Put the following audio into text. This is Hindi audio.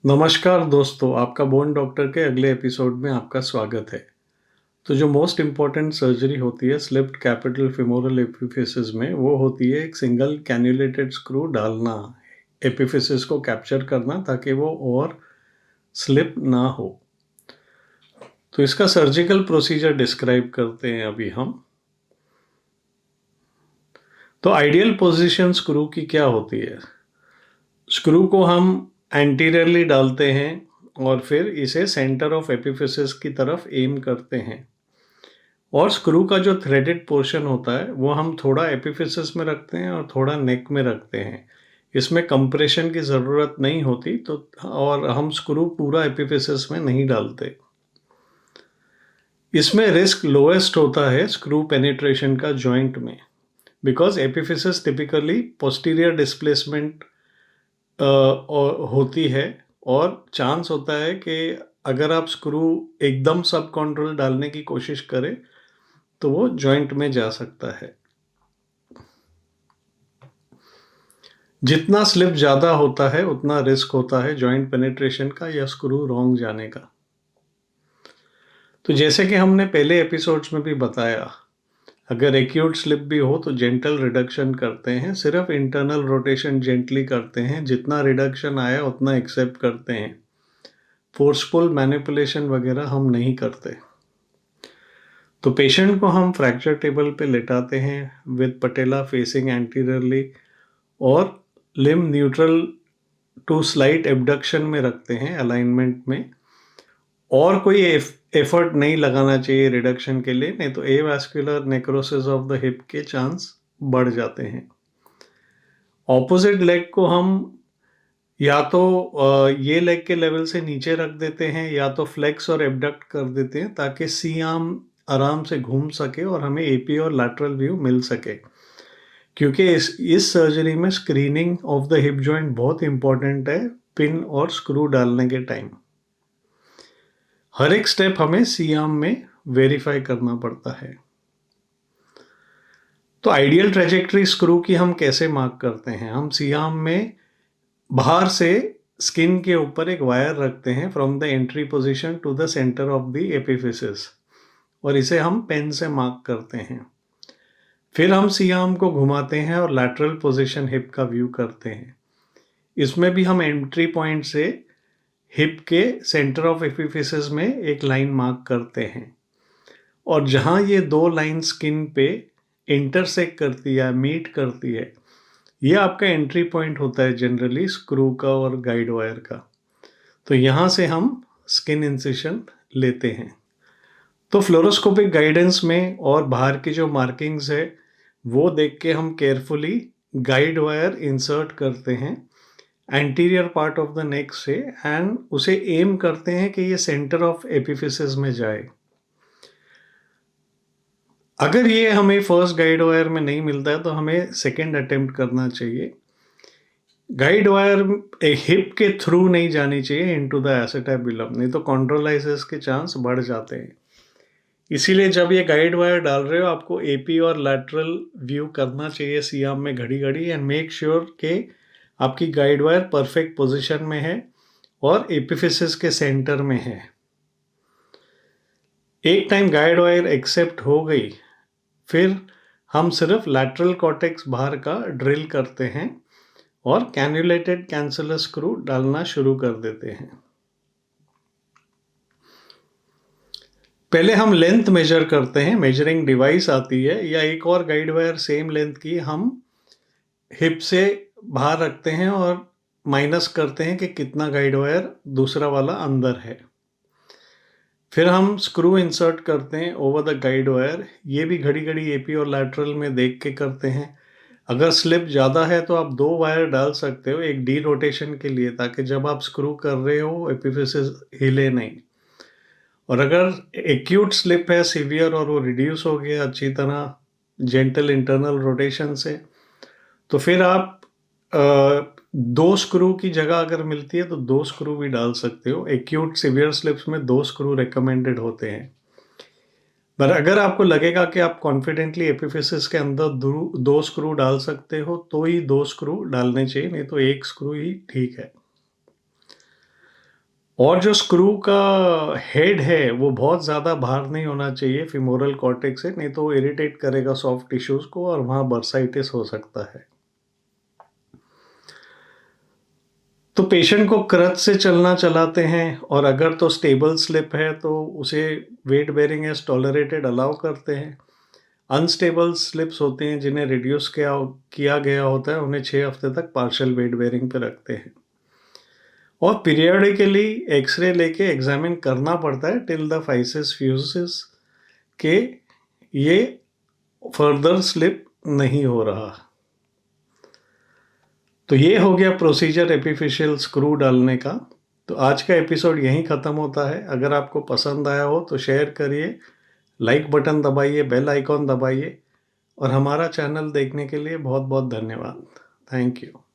नमस्कार दोस्तों, आपका बोन डॉक्टर के अगले एपिसोड में आपका स्वागत है। तो जो मोस्ट इम्पॉर्टेंट सर्जरी होती है स्लिप्ड कैपिटल फेमोरल एपिफिसिस में, वो होती है एक सिंगल कैन्युलेटेड स्क्रू डालना, एपिफिसिस को कैप्चर करना ताकि वो और स्लिप ना हो। तो इसका सर्जिकल प्रोसीजर डिस्क्राइब करते हैं अभी हम। तो आइडियल पोजीशन स्क्रू की क्या होती है? स्क्रू को हम एंटीरियरली डालते हैं और फिर इसे सेंटर ऑफ एपिफिसिस की तरफ एम करते हैं, और स्क्रू का जो थ्रेडेड पोर्शन होता है वो हम थोड़ा एपिफिसिस में रखते हैं और थोड़ा नेक में रखते हैं। इसमें कंप्रेशन की ज़रूरत नहीं होती, तो और हम स्क्रू पूरा एपिफिसिस में नहीं डालते। इसमें रिस्क लोएस्ट होता है स्क्रू पेनिट्रेशन का जॉइंट में, बिकॉज एपिफिसिस टिपिकली पोस्टीरियर डिस्प्लेसमेंट होती है, और चांस होता है कि अगर आप स्क्रू एकदम सब कंट्रोल डालने की कोशिश करें तो वो जॉइंट में जा सकता है। जितना स्लिप ज़्यादा होता है उतना रिस्क होता है जॉइंट पेनिट्रेशन का या स्क्रू रॉन्ग जाने का। तो जैसे कि हमने पहले एपिसोड्स में भी बताया, अगर एक्यूट स्लिप भी हो तो जेंटल रिडक्शन करते हैं, सिर्फ इंटरनल रोटेशन जेंटली करते हैं, जितना रिडक्शन आया उतना एक्सेप्ट करते हैं। फोर्सफुल मैनिपुलेशन वगैरह हम नहीं करते। तो पेशेंट को हम फ्रैक्चर टेबल पे लेटाते हैं विद पटेला फेसिंग एंटीरियरली, और limb neutral to slight abduction में रखते हैं अलाइनमेंट में, और कोई एफर्ट नहीं लगाना चाहिए रिडक्शन के लिए, नहीं तो avascular necrosis of the hip के चांस बढ़ जाते हैं। ऑपोजिट लेग को हम या तो ये लेग के लेवल से नीचे रख देते हैं या तो फ्लेक्स और एबडक्ट कर देते हैं, ताकि सी आर्म आराम से घूम सके और हमें एपी और लैटरल व्यू मिल सके। क्योंकि इस सर्जरी में screening of the hip joint बहुत इंपॉर्टेंट है पिन और स्क्रू डालने के टाइम। हर एक स्टेप हमें सी आर्म में वेरीफाई करना पड़ता है। तो आइडियल ट्रेजेक्ट्री स्क्रू की हम कैसे मार्क करते हैं? हम सी आर्म में बाहर से स्किन के ऊपर एक वायर रखते हैं from the entry position to the centre of the epiphysis, और इसे हम पेन से मार्क करते हैं। फिर हम सी आर्म को घुमाते हैं और लैटरल पोजीशन हिप का व्यू करते हैं। इसमें भी हम एंट्री पॉइंट से हिप के सेंटर ऑफ एपिफिसिस में एक लाइन मार्क करते हैं, और जहां ये दो लाइन स्किन पे इंटरसेक्ट करती है, मीट करती है, ये आपका एंट्री पॉइंट होता है जनरली स्क्रू का और गाइड वायर का। तो यहाँ से हम स्किन इंसिशन लेते हैं। तो फ्लोरोस्कोपिक गाइडेंस में और बाहर की जो मार्किंग्स है वो देख के हम केयरफुली गाइड वायर इंसर्ट करते हैं anterior part of the neck से, एंड उसे एम करते हैं कि ये सेंटर ऑफ एपिफिसिस में जाए। अगर ये हमें फर्स्ट गाइड वायर में नहीं मिलता है तो हमें सेकेंड अटेम्प्ट करना चाहिए। गाइड वायर हिप के थ्रू नहीं जानी चाहिए इनटू द एसेटाबुलम, नहीं तो कॉन्ड्रोलाइसिस के चांस बढ़ जाते हैं। इसीलिए जब ये गाइड वायर डाल रहे हो आपको एपी और लैटरल व्यू करना चाहिए सी आर्म में घड़ी घड़ी, एंड मेक श्योर कि आपकी गाइड वायर परफेक्ट पोजीशन में है और एपिफिसिस के सेंटर में है। एक टाइम गाइड वायर एक्सेप्ट हो गई, फिर हम सिर्फ लैटरल कॉर्टेक्स बाहर का ड्रिल करते हैं और कैन्युलेटेड कैंसलर स्क्रू डालना शुरू कर देते हैं। पहले हम लेंथ मेजर करते हैं, मेजरिंग डिवाइस आती है, या एक और गाइड वायर सेम लेंथ की हम हिप से बाहर रखते हैं और माइनस करते हैं कि कितना गाइड वायर दूसरा वाला अंदर है। फिर हम स्क्रू इंसर्ट करते हैं ओवर द गाइड वायर। ये भी घड़ी घड़ी एपी और लैटरल में देख के करते हैं। अगर स्लिप ज़्यादा है तो आप दो वायर डाल सकते हो, एक डी रोटेशन के लिए, ताकि जब आप स्क्रू कर रहे हो एपिफिसिस हिले नहीं। और अगर एक्यूट स्लिप है सीवियर और वो रिड्यूस हो गया अच्छी तरह जेंटल इंटरनल रोटेशन से, तो फिर आप दो स्क्रू की जगह अगर मिलती है तो दो स्क्रू भी डाल सकते हो। एक्यूट सीवियर स्लिप्स में दो स्क्रू रिकमेंडेड होते हैं। पर अगर आपको लगेगा कि आप कॉन्फिडेंटली एपिफिसिस के अंदर दो स्क्रू डाल सकते हो तो ही दो स्क्रू डालने चाहिए, नहीं तो एक स्क्रू ही ठीक है। और जो स्क्रू का हेड है वो बहुत ज़्यादा बाहर नहीं होना चाहिए फीमोरल कॉर्टेक्स से, नहीं तो वो इरिटेट करेगा सॉफ्ट टिश्यूज़ को और वहाँ बर्साइटिस हो सकता है। तो पेशेंट को क्रच से चलना चलाते हैं और अगर तो स्टेबल स्लिप है तो उसे weight bearing as tolerated allow करते हैं। अनस्टेबल स्लिप्स होते हैं जिन्हें रिड्यूस किया गया होता है, उन्हें 6 हफ्ते तक पार्शियल वेट बेयरिंग पे रखते हैं। और पीरियडिकली एक्सरे लेके एग्जामिन करना पड़ता है टिल द फाइसिस फ्यूसिस के ये फर्दर स्लिप नहीं हो रहा। तो ये हो गया प्रोसीजर एपिफिशियल स्क्रू डालने का। तो आज का एपिसोड यहीं ख़त्म होता है। अगर आपको पसंद आया हो तो शेयर करिए, लाइक बटन दबाइए, बेल आइकॉन दबाइए और हमारा चैनल देखने के लिए बहुत बहुत धन्यवाद। Thank you.